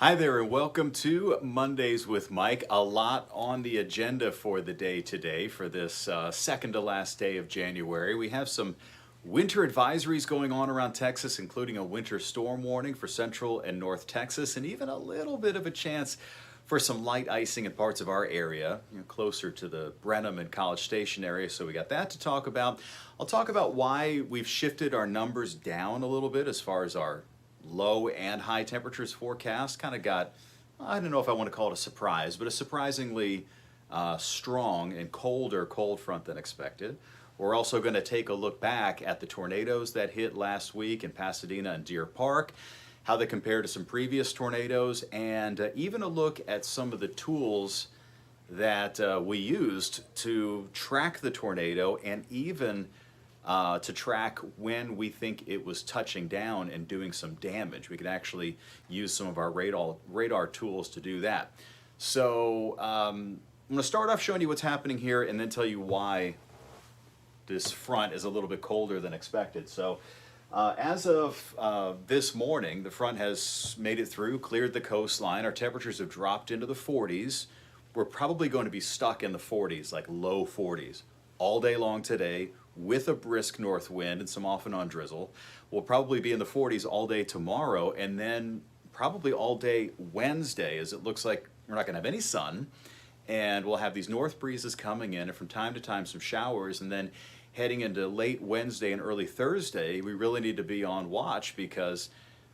Hi there and welcome to Mondays with Mike. A lot on the agenda for the day today for this second to last day of January. We have some winter advisories going on around Texas, including a winter storm warning for central and north Texas, and even a little bit of a chance for some light icing in parts of our area, closer to the Brenham and College Station area. So we got that to talk about. I'll talk about why we've shifted our numbers down a little bit as far as our low and high temperatures forecast. Kind of got, I don't know if I want to call it a surprise, but a surprisingly strong and colder cold front than expected. We're also going to take a look back at the tornadoes that hit last week in Pasadena and Deer Park, how they compare to some previous tornadoes, and even a look at some of the tools that we used to track the tornado and even to track when we think it was touching down and doing some damage. We can actually use some of our radar tools to do that. So I'm going to start off showing you what's happening here and then tell you why this front is a little bit colder than expected. So as of this morning, the front has made it through, cleared the coastline. Our temperatures have dropped into the 40s. We're probably going to be stuck in the 40s, like low 40s, all day long today, with a brisk north wind and some off and on drizzle. We'll probably be in the 40s all day tomorrow, and then probably all day Wednesday, as it looks like we're not going to have any sun, and we'll have these north breezes coming in, and from time to time some showers, and then heading into late Wednesday and early Thursday, we really need to be on watch because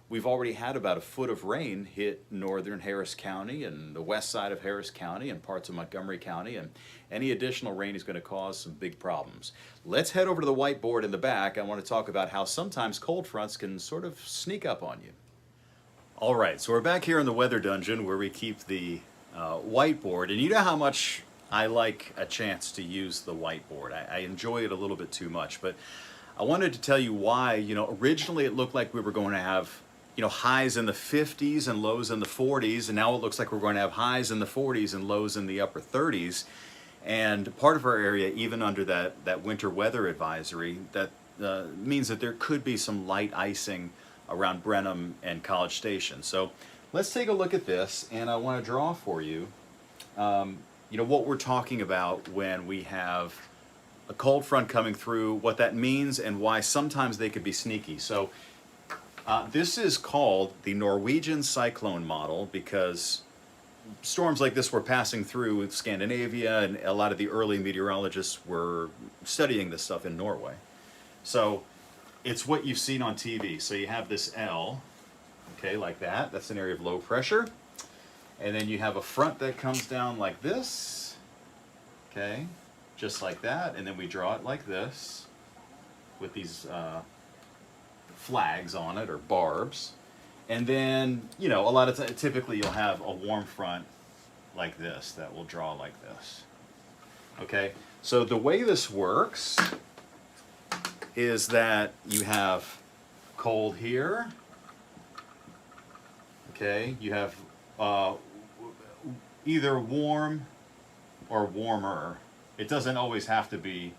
we've already had about a foot of rain hit northern Harris County and the west side of Harris County and parts of Montgomery County, and any additional rain is going to cause some big problems. Let's head over to the whiteboard in the back. I want to talk about how sometimes cold fronts can sort of sneak up on you. All right, so we're back here in the weather dungeon where we keep the whiteboard, and you know how much I like a chance to use the whiteboard. I enjoy it a little bit too much, but I wanted to tell you why. Originally it looked like we were going to have highs in the 50s and lows in the 40s, and now it looks like we're going to have highs in the 40s and lows in the upper 30s. And part of our area, even under that winter weather advisory, that means that there could be some light icing around Brenham and College Station. So let's take a look at this, and I want to draw for you, what we're talking about when we have a cold front coming through, what that means, and why sometimes they could be sneaky. So this is called the Norwegian cyclone model because storms like this were passing through Scandinavia, and a lot of the early meteorologists were studying this stuff in Norway. So it's what you've seen on TV. So you have this L, okay, like that. That's an area of low pressure. And then you have a front that comes down like this, okay, just like that. And then we draw it like this with these flags on it, or barbs. And then, a lot of typically you'll have a warm front like this that will draw like this. Okay, so the way this works is that you have cold here. Okay, you have either warm or warmer. It doesn't always have to be,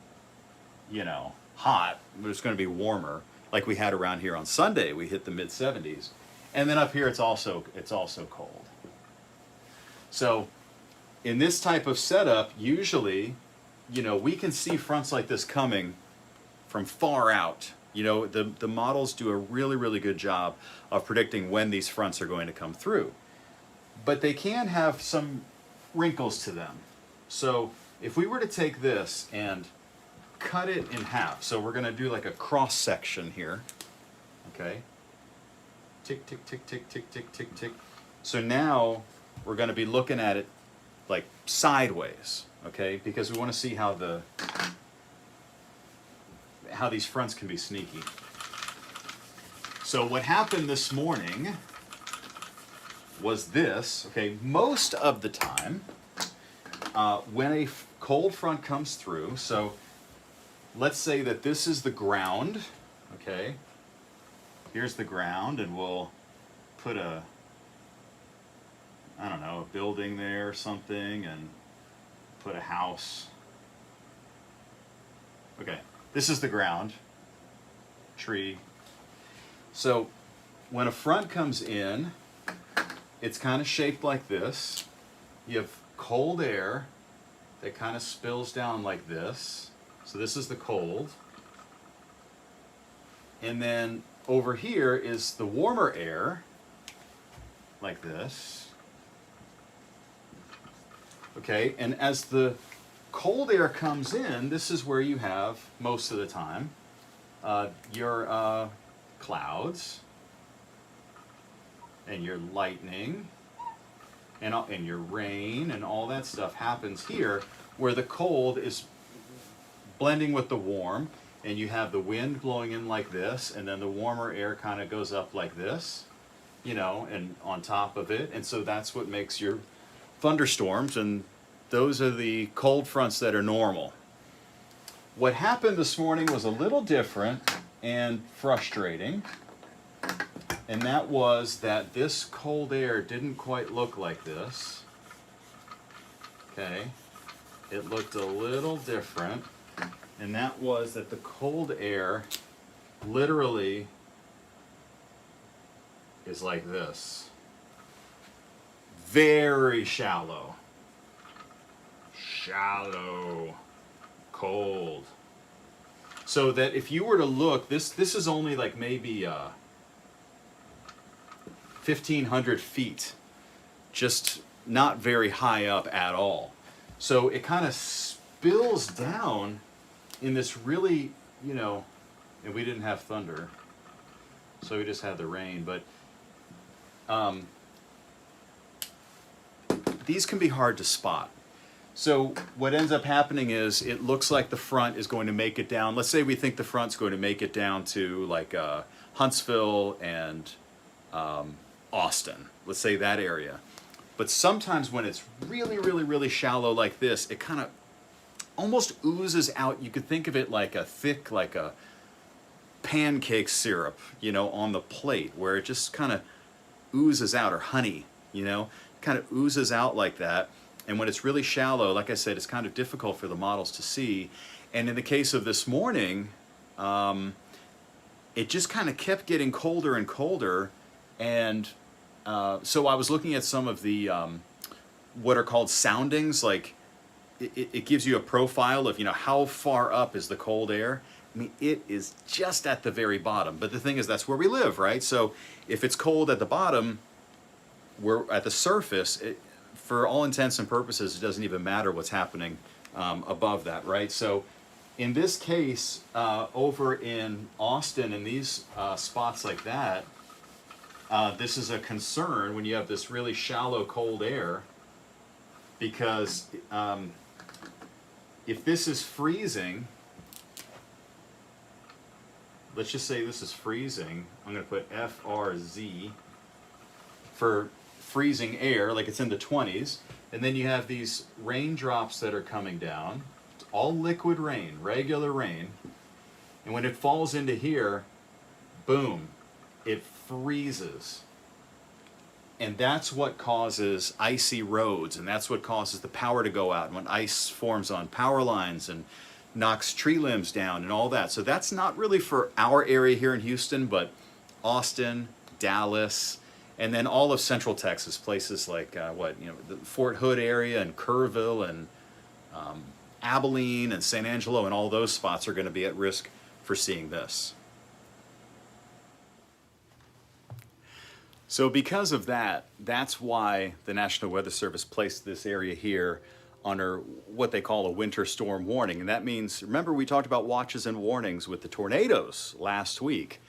hot, but it's going to be warmer. Like we had around here on Sunday, we hit the mid 70s. And then up here, it's also cold. So in this type of setup, usually, we can see fronts like this coming from far out. The models do a really, really good job of predicting when these fronts are going to come through. But they can have some wrinkles to them. So if we were to take this and cut it in half, so we're going to do like a cross section here, okay? Tick, tick, tick, tick, tick, tick, tick, tick. So now we're going to be looking at it like sideways, okay? Because we want to see how these fronts can be sneaky. So what happened this morning was this, okay? Most of the time, when a cold front comes through, so let's say that this is the ground, okay? Here's the ground, and we'll put a building there or something, and put a house. Okay, this is the ground, tree. So when a front comes in, it's kind of shaped like this. You have cold air that kind of spills down like this. So this is the cold. And then over here is the warmer air, like this. Okay, and as the cold air comes in, this is where you have, most of the time, your clouds and your lightning and your rain and all that stuff happens here, where the cold is blending with the warm, and you have the wind blowing in like this, and then the warmer air kind of goes up like this, you know, and on top of it. And so that's what makes your thunderstorms, and those are the cold fronts that are normal. What happened this morning was a little different and frustrating, and that was that this cold air didn't quite look like this. Okay, it looked a little different, and that was that the cold air literally is like this. Very shallow. Shallow. Cold. So that if you were to look, this is only like maybe 1,500 feet. Just not very high up at all. So it kind of spills down in this really, you know, and we didn't have thunder, so we just had the rain, but these can be hard to spot. So what ends up happening is it looks like the front is going to make it down. Let's say we think the front's going to make it down to like Huntsville and Austin. Let's say that area. But sometimes when it's really, really, really shallow like this, it kind of almost oozes out. You could think of it like a thick, like a pancake syrup, you know, on the plate, where it just kind of oozes out, or honey, you know, kind of oozes out like that. And when it's really shallow, like I said, it's kind of difficult for the models to see. And in the case of this morning, it just kind of kept getting colder and colder. And so I was looking at some of the what are called soundings, like it gives you a profile of, you know, how far up is the cold air. I mean, it is just at the very bottom. But the thing is, that's where we live, right? So if it's cold at the bottom, we're at the surface. For all intents and purposes, it doesn't even matter what's happening above that, right? So in this case, over in Austin, in these spots like that, this is a concern when you have this really shallow cold air, because if this is freezing, let's just say this is freezing, I'm going to put FRZ for freezing air, like it's in the 20s, and then you have these raindrops that are coming down. It's all liquid rain, regular rain, and when it falls into here, boom, it freezes. And that's what causes icy roads, and that's what causes the power to go out, and when ice forms on power lines and knocks tree limbs down and all that. So that's not really for our area here in Houston, but Austin, Dallas, and then all of Central Texas, places like the Fort Hood area and Kerrville and Abilene and San Angelo, and all those spots are going to be at risk for seeing this. So because of that, that's why the National Weather Service placed this area here under what they call a winter storm warning. And that means, remember we talked about watches and warnings with the tornadoes last week.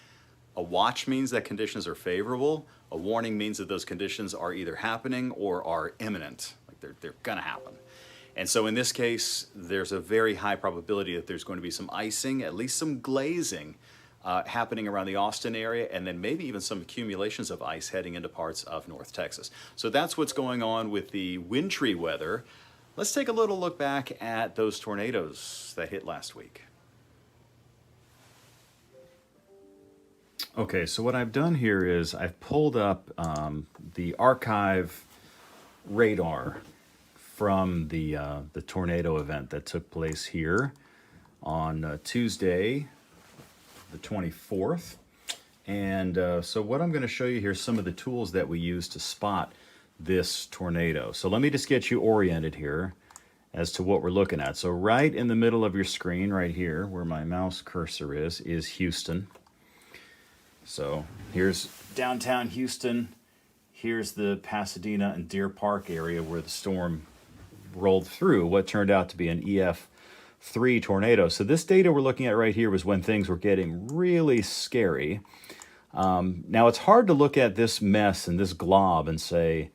A watch means that conditions are favorable. A warning means that those conditions are either happening or are imminent, like they're gonna happen. And so in this case, there's a very high probability that there's going to be some icing, at least some glazing, happening around the Austin area, and then maybe even some accumulations of ice heading into parts of North Texas. So that's what's going on with the wintry weather. Let's take a little look back at those tornadoes that hit last week. Okay, so what I've done here is I've pulled up the archive radar from the tornado event that took place here on Tuesday, the 24th. And so what I'm going to show you here is some of the tools that we use to spot this tornado. So let me just get you oriented here as to what we're looking at. So right in the middle of your screen, right here, where my mouse cursor is Houston. So here's downtown Houston. Here's the Pasadena and Deer Park area where the storm rolled through what turned out to be an EF3 tornado. So this data we're looking at right here was when things were getting really scary. Now it's hard to look at this mess and this glob and say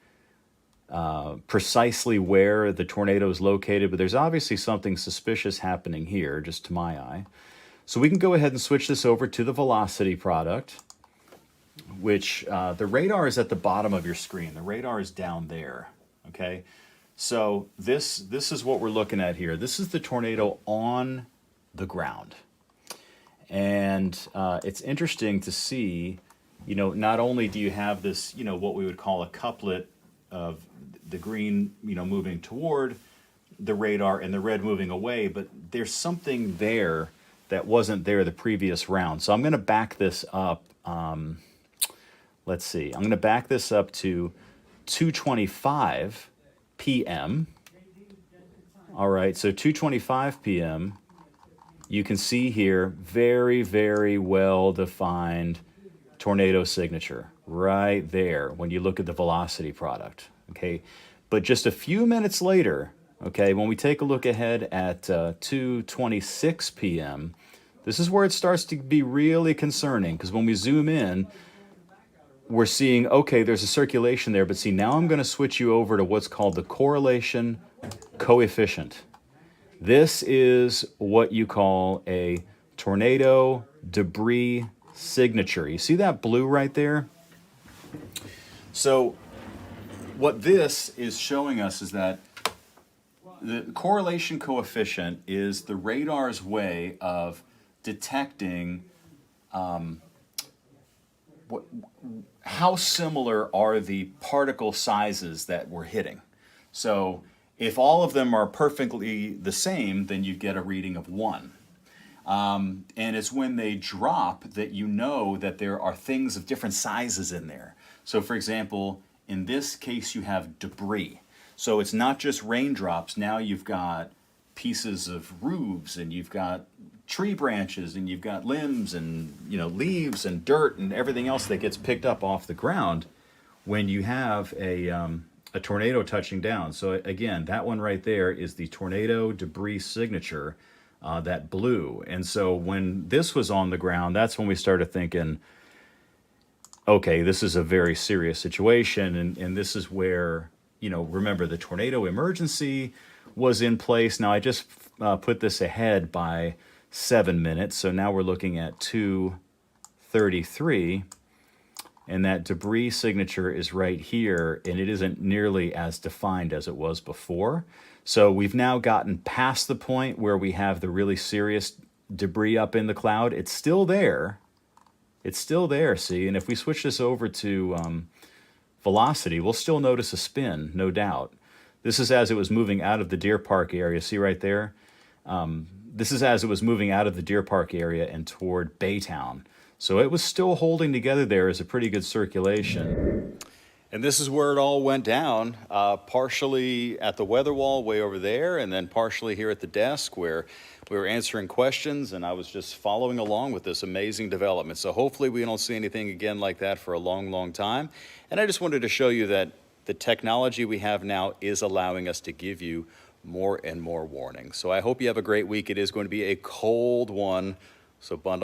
precisely where the tornado is located, but there's obviously something suspicious happening here, just to my eye. So we can go ahead and switch this over to the velocity product, which the radar is at the bottom of your screen. The radar is down there, okay? So this is what we're looking at here. This is the tornado on the ground. And it's interesting to see, you know, not only do you have this, you know, what we would call a couplet of the green, you know, moving toward the radar and the red moving away, but there's something there that wasn't there the previous round. So I'm going to back this up. Let's see. I'm going to back this up to 2:25 p.m. All right, so 2:25 p.m. You can see here very, very well-defined tornado signature right there when you look at the velocity product, okay? But just a few minutes later, okay, when we take a look ahead at 2:26 p.m., this is where it starts to be really concerning, because when we zoom in, we're seeing, okay, there's a circulation there, but see, now I'm going to switch you over to what's called the correlation coefficient. This is what you call a tornado debris signature. You see that blue right there? So what this is showing us is that the correlation coefficient is the radar's way of detecting how similar are the particle sizes that we're hitting. So if all of them are perfectly the same, then you get a reading of 1. And it's when they drop that you know that there are things of different sizes in there. So for example, in this case you have debris. So it's not just raindrops, now you've got pieces of roofs, and you've got tree branches, and you've got limbs, and you know, leaves and dirt and everything else that gets picked up off the ground when you have a tornado touching down. So again, that one right there is the tornado debris signature, that blue. And so when this was on the ground, that's when we started thinking, okay, this is a very serious situation. And this is where, you know, remember the tornado emergency was in place. Now I just put this ahead by 7 minutes. So now we're looking at 2:33. And that debris signature is right here, and it isn't nearly as defined as it was before. So we've now gotten past the point where we have the really serious debris up in the cloud. It's still there. It's still there, see? And if we switch this over to velocity, we'll still notice a spin, no doubt. This is as it was moving out of the Deer Park area. See right there? This is as it was moving out of the Deer Park area and toward Baytown. So it was still holding together there as a pretty good circulation. And this is where it all went down, partially at the weather wall way over there, and then partially here at the desk where we were answering questions, and I was just following along with this amazing development. So hopefully we don't see anything again like that for a long, long time. And I just wanted to show you that the technology we have now is allowing us to give you more and more warnings. So I hope you have a great week. It is going to be a cold one, so bundle